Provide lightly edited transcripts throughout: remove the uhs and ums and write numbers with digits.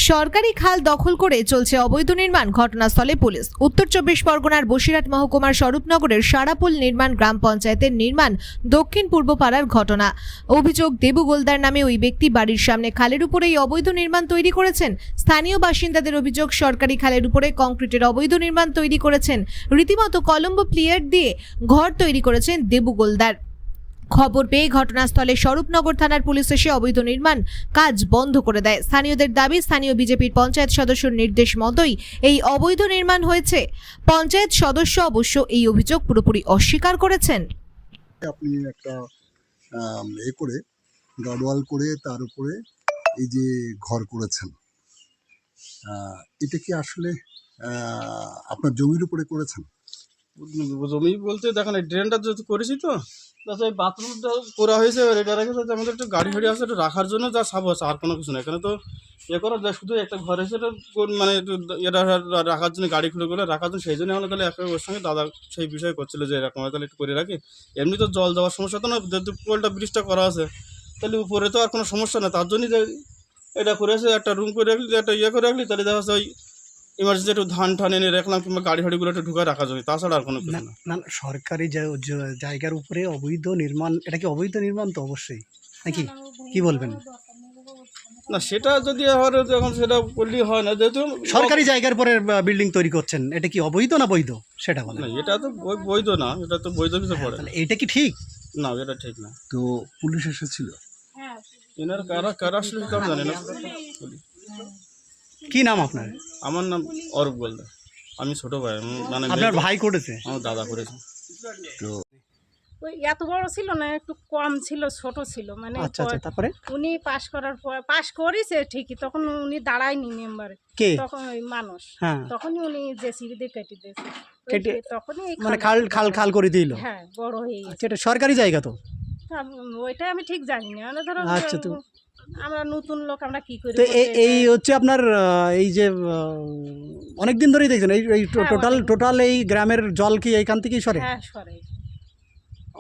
সরকারি খাল দখল করে চলছে অবৈধ নির্মাণ। ঘটনাস্থলে পুলিশ। উত্তর 24 পরগনার বসিরহাট মহকুমার স্বরূপনগরের সারাপুল নির্মাণ গ্রাম পঞ্চায়েতের নির্মাণ দক্ষিণ পূর্ব পাড়ার ঘটনা। অভিযোগ, দেবু গোলদার নামে ওই ব্যক্তি বাড়ির সামনে খালের উপরে এই অবৈধ নির্মাণ তৈরি করেছেন। স্থানীয় বাসিন্দাদের অভিযোগ, সরকারি খালের উপরে কংক্রিটের অবৈধ নির্মাণ তৈরি করেছেন। রীতিমতো কলম্বো প্লেয়ার দিয়ে ঘর তৈরি করেছেন দেবু গোলদার। খবর পেয়ে ঘটনাস্থলে স্বরূপনগর থানার পুলিশ এসে অবৈধ নির্মাণ কাজ বন্ধ করে দেয়। স্থানীয়দের দাবি, স্থানীয় বিজেপির পঞ্চায়েত সদস্যর নির্দেশ মতোই এই অবৈধ নির্মাণ হয়েছে। পঞ্চায়েত সদস্য অবশ্য এই অভিযোগ পুরোপুরি অস্বীকার করেছেন। আপনি একটা করে গার্ডওয়াল করে তার উপরে এই যে ঘর করেছেন, এটা কি আসলে আপনার জমির উপরে করেছেন? জমি বলতে দেখেন, এই ড্রেনটা যেহেতু করেছি তো তাছাড়া এই বাথরুমটা করা হয়েছে। এবার এটা রেখে যাতে আমাদের একটু গাড়ি ফাড়ি আছে, একটু রাখার জন্য যা সাব আছে, আর কোনো কিছু না। এখানে তো করা যায়, শুধু একটা ঘর এসে মানে একটু এটা রাখার জন্য, গাড়ি খুঁড়ে রাখার জন্য। সেই জন্য আমরা তাহলে একটা ওর সঙ্গে দাদা সেই বিষয়ে করছিল যে এরকম তাহলে একটু করে রাখি। এমনি তো জল দেওয়ার সমস্যা তো না, যেহেতু পোলটা ব্রিজটা করা আছে তাহলে উপরে তো আর কোনো সমস্যা না। তার জন্যই যে এটা করেছে, একটা রুম করে রাখলি, একটা করে রাখলি, তাহলে দেখা যাচ্ছে ওই ইমার্জেন্সি একটু ধান এনে রাখলাম, কিংবা গাড়ি ফাড়িগুলো একটু ঢুকে রাখা যাবে, তাছাড়া আর কোনো কিছু না। না, সরকারি জায়গার উপরে অবৈধ নির্মাণ, এটা কি অবৈধ নির্মাণ? তো অবশ্যই, নাকি কি বলবেন? না, সেটা যদি এখন সেটা করলেই হয় না, যেহেতু সরকারি জায়গার পরে বিল্ডিং তৈরি করছেন, এটা কি অবৈধ না বৈধ সেটা বলেন। না, এটা তো বৈধ না, এটা তো বৈধ কিছু পড়ে না। এটা কি ঠিক? না, এটা ঠিক না। তো পুলিশ এসেছিল? এনার কারা আসলে তো আমি জানি না। কি নাম আপনার? আমার নাম অরূপ গোলদার, আমি ছোট ভাই। মানে আপনার ভাই করেছে? আমার দাদা করেছে। তো ওই এত বড় ছিল না, একটু কম ছিল, ছোট ছিল। মানে আচ্ছা আচ্ছা, তারপরে উনি পাশ করার পর পাশ করেছে ঠিকই, তখন উনি দাঁড়ায়নি মেম্বারে। কে? তখন ওই মানুষ, হ্যাঁ, তখনই উনি জেসিবি দিয়ে কেটে দিয়েছে। তখনই এই মানে খাল করে দিল। হ্যাঁ, বড় হয়ে গেছে। আচ্ছা, এটা সরকারি জায়গা তো? ওইটা আমি ঠিক জানি না, মানে ধরো আচ্ছা, তো আমরা নতুন লোক, আমরা কি করি। তো এই হচ্ছে আপনার এই যে অনেক দিন ধরেই দেখছেন এই টোটাল এই গ্রামের জল কি এইখান থেকেই সরে? হ্যাঁ, সরে।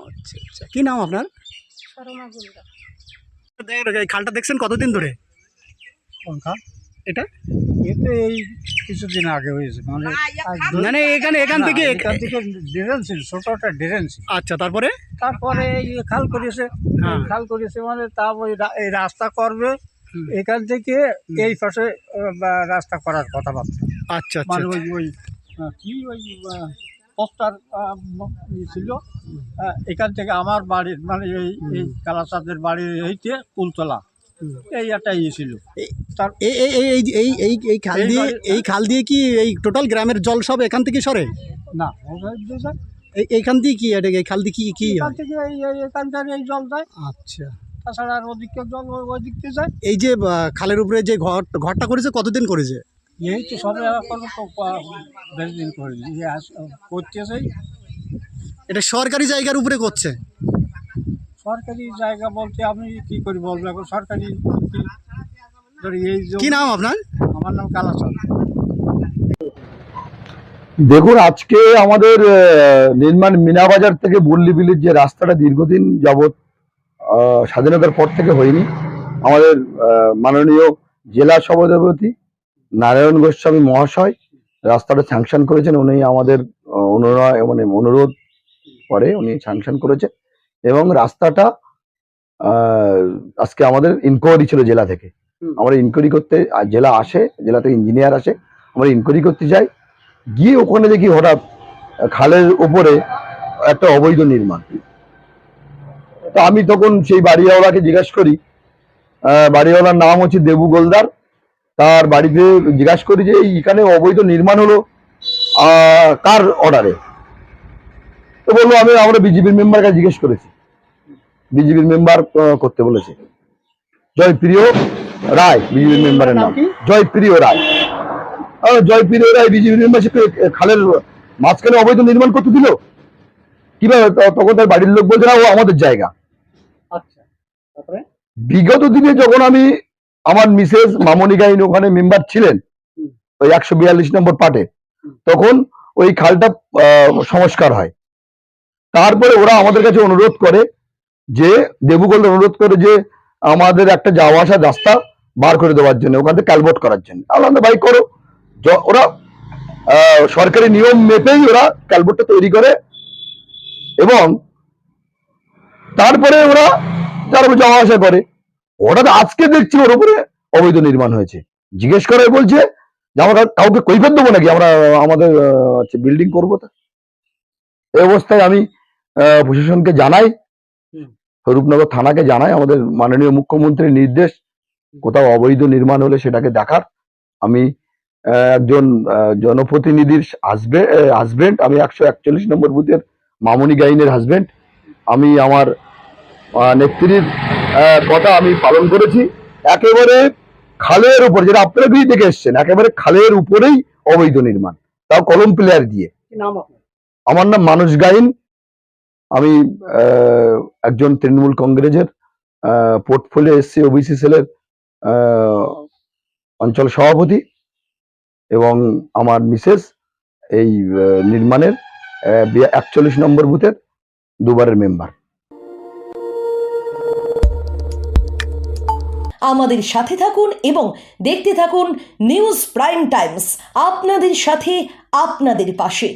আচ্ছা আচ্ছা, কি নাম আপনার? শর্মা গোলদার। এই খালটা দেখছেন কতদিন ধরে? কোন খাল? এটা এটা এই কিছুদিন আগে হয়েছে, মানে এখান থেকে ড্রেন ছিল, ছোট একটা ড্রেন ছিল। আচ্ছা, তারপরে এই খাল করেছে, হ্যাঁ। খাল করেছে মানে তারপর এই রাস্তা করবে এখান থেকে এই পাশে রাস্তা করার কথাবার্তা। আচ্ছা আচ্ছা, মানে ওই কি ওই পোস্টার ছিল, এখান থেকে আমার বাড়ির মানে এই কালাচাঁদের বাড়ির এইতে কুলতলা, এই একটা ছিল। এই খাল দিয়ে কি এই টোটাল গ্রামের জল সব এখান থেকে সরে? না, এইখান দিয়ে কি এই খাল দিয়ে কি এখান থেকে এখানকার এই জল যায়। আচ্ছা, তাছাড়া আর ওদিকে জল ওই দিক দিয়ে যায়। এই যে খালের উপরে যে ঘরটা করেছে কতদিন করেছে? এই তো সবে এখনো তো বেশি দিন করে করতেছে। এটা সরকারি জায়গার উপরে করছে? সরকারি জায়গা বলতে আমি কি করি বলবো, এখন সরকারি এই কি নাম আপনার? আমার নাম কালাচাঁদ। দেখুন, আজকে আমাদের নির্মাণ মিনাবাজার থেকে বল্লীবিলির যে রাস্তাটা দীর্ঘদিন যাবৎ স্বাধীনতার পর থেকে হয়নি, আমাদের মাননীয় জেলা সভাপতি নারায়ণ গোস্বামী মহাশয় রাস্তাটা স্যাংশন করেছেন। উনি আমাদের অনুরোধ পরে উনি স্যাংশন করেছেন এবং রাস্তাটা আজকে আমাদের ইনকোয়ারি ছিল জেলা থেকে। আমরা ইনকোয়ারি করতে, জেলা আসে, জেলা থেকে ইঞ্জিনিয়ার আসে, আমরা ইনকোয়ারি করতে যাই। গিয়ে ওখানে দেখি হঠাৎ খালের উপরে একটা অবৈধ নির্মাণ। তো আমি তখন সেই বাড়িওয়ালাকে জিজ্ঞাসা করি, বাড়িওয়ালার নাম হচ্ছে দেবু গোলদার। তার বাড়িতে জিজ্ঞাসা করি যে এইখানে অবৈধ নির্মাণ হলো কার অর্ডারে? তো বললো আমরা বিজেপির মেম্বারকে জিজ্ঞেস করেছি, বিজেপির মেম্বার করতে বলেছে। জয়প্রিয় রায় বিজেপির মেম্বারের নাম, জয়প্রিয় রায়। জয়প্রিয় রায় বিজেপির মেম্বারশিপ খালের মাঝখানে অবৈধ নির্মাণ করতে দিল কিভাবে? তখন তার বাড়ির লোক বলছে না, ও আমাদের জায়গা। আচ্ছা, তারপরে বিগত দিনে যখন আমার মিসেস মামনি গাইন ওখানে মেম্বার ছিলেন ওই 142 নম্বর পার্টে, তখন ওই খালটা সংস্কার হয়। তারপরে ওরা আমাদের কাছে অনুরোধ করে যে দেবু গোলদার অনুরোধ করে যে আমাদের একটা যাওয়া আসার রাস্তা বার করে দেওয়ার জন্য, ওখান থেকে ক্যালভোট করার জন্য। আলাদা ভাই করো, ওরা সরকারি নিয়ম মেপেই ওরা ক্যালভোটটা তৈরি করে এবং তারপরে ওরা যারা যাওয়া আসা করে। হঠাৎ আজকে দেখছি ওর উপরে অবৈধ নির্মাণ হয়েছে। জিজ্ঞেস করে বলছে যে আমরা কাউকে কৈফিয়ত দেবো নাকি, আমরা আমাদের বিল্ডিং করবো। তা এই অবস্থায় আমি প্রশাসনকে জানাই, স্বরূপনগর থানাকে জানাই, আমাদের মাননীয় মুখ্যমন্ত্রীর নির্দেশ কোথাও অবৈধ নির্মাণ হলে সেটাকে দেখার। আমি একজন জনপ্রতিনিধির হাজবেন্ড, আমি 141 নম্বর বুথের মামনি গাইনের হাজবেন্ড। আমি আমার নেত্রীর কথা আমি পালন করেছি। একেবারে খালের উপর, যেটা আপনারা গিয়ে দেখে এসছেন, একেবারে খালের উপরেই অবৈধ নির্মাণ, তাও কলম প্লেয়ার দিয়ে। আমার নাম মানুষ গাইন। আমি একজন তৃণমূল কংগ্রেসের পোর্টফোলিও এসসি ওবিসি সেলের অঞ্চল সভাপতি এবং আমার মিসেস এই নির্মাণের 41 নম্বর বুথের দুবারের মেম্বার। আমাদের সাথে থাকুন এবং দেখতে থাকুন নিউজ প্রাইম টাইমস, আপনাদের সাথে আপনাদের পাশে।